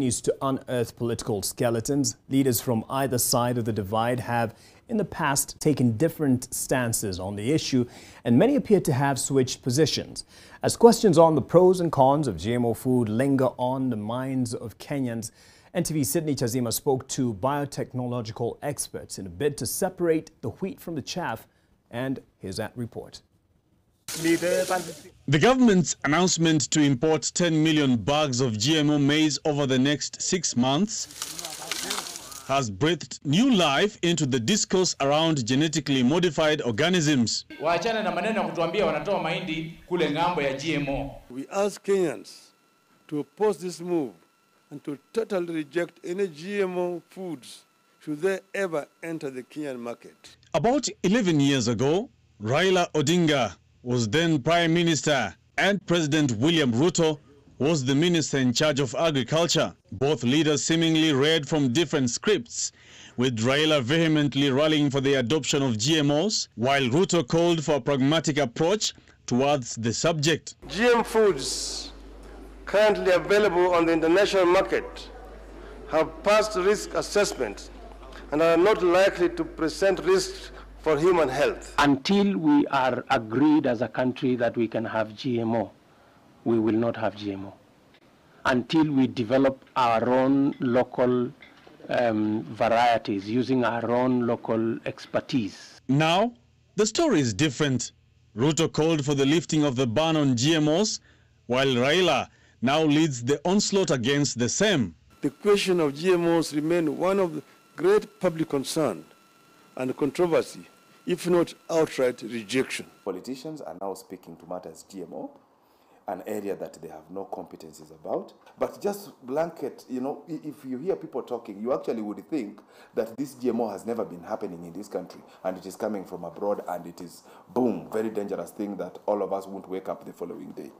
News to unearth political skeletons. Leaders from either side of the divide have in the past taken different stances on the issue, and many appear to have switched positions. As questions on the pros and cons of GMO food linger on the minds of Kenyans, NTV's Sydney Chazima spoke to biotechnological experts in a bid to separate the wheat from the chaff, and here's that report. The government's announcement to import 10 million bags of GMO maize over the next 6 months has breathed new life into the discourse around genetically modified organisms. We ask Kenyans to oppose this move and to totally reject any GMO foods should they ever enter the Kenyan market. About 11 years ago, Raila Odinga was then Prime Minister and President William Ruto was the Minister in charge of Agriculture. Both leaders seemingly read from different scripts, with Raila vehemently rallying for the adoption of GMOs, while Ruto called for a pragmatic approach towards the subject. GM foods currently available on the international market have passed risk assessment and are not likely to present risks for human health. Until we are agreed as a country that we can have GMO, we will not have GMO. Until we develop our own local varieties using our own local expertise. Now, the story is different. Ruto called for the lifting of the ban on GMOs, while Raila now leads the onslaught against the same. The question of GMOs remains one of the great public concern and controversy, if not outright rejection. Politicians are now speaking to matters GMO, an area that they have no competencies about. But just blanket, if you hear people talking, you actually would think that this GMO has never been happening in this country and it is coming from abroad and it is, boom, very dangerous thing that all of us won't wake up the following day.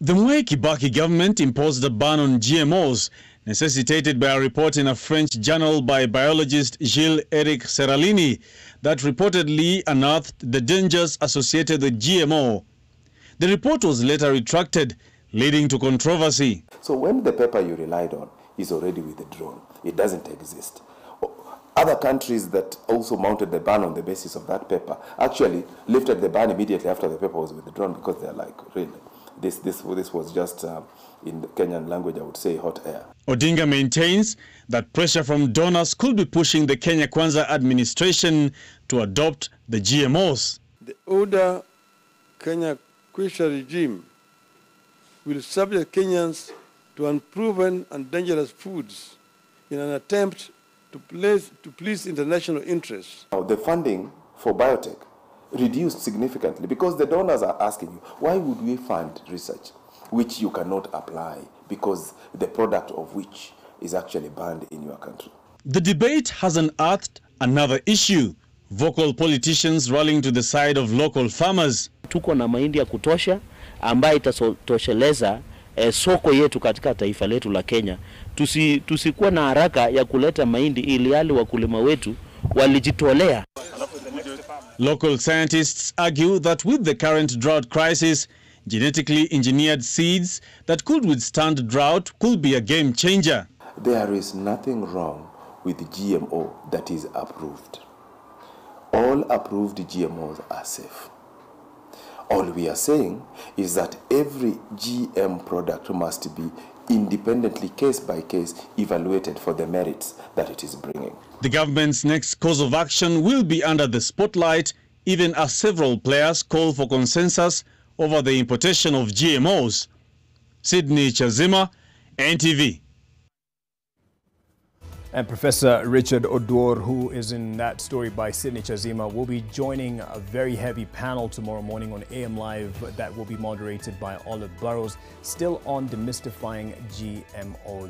The Mwai Kibaki government imposed a ban on GMOs, necessitated by a report in a French journal by biologist Gilles-Éric Seralini that reportedly unearthed the dangers associated with GMO. The report was later retracted, leading to controversy. So when the paper you relied on is already withdrawn, it doesn't exist. Other countries that also mounted the ban on the basis of that paper actually lifted the ban immediately after the paper was withdrawn because they're like, really, this was just, in the Kenyan language, I would say, hot air. Odinga maintains that pressure from donors could be pushing the Kenya Kwanza administration to adopt the GMOs. The older Kenya Kwanza regime will subject Kenyans to unproven and dangerous foods in an attempt to please international interests. Now, the funding for biotech reduced significantly because the donors are asking you, why would we fund research which you cannot apply because the product of which is actually banned in your country? The debate has unearthed another issue, vocal politicians rallying to the side of local farmers. Tuko na mahindi ya kutosha ambayo itatosheleza soko yetu katika taifa letu la Kenya. Tusikuwa na haraka ya kuleta mahindi ili hali wakulima wetu walijitolea. Local scientists argue that with the current drought crisis, genetically engineered seeds that could withstand drought could be a game changer. There is nothing wrong with GMO that is approved. All approved GMOs are safe. All we are saying is that every GM product must be independently, case by case, evaluated for the merits that it is bringing. The government's next course of action will be under the spotlight, even as several players call for consensus over the importation of GMOs. Sydney Chazima, NTV. And Professor Richard Odor, who is in that story by Sydney Chazima, will be joining a very heavy panel tomorrow morning on AM Live that will be moderated by Olive Burrows, still on demystifying GMOs.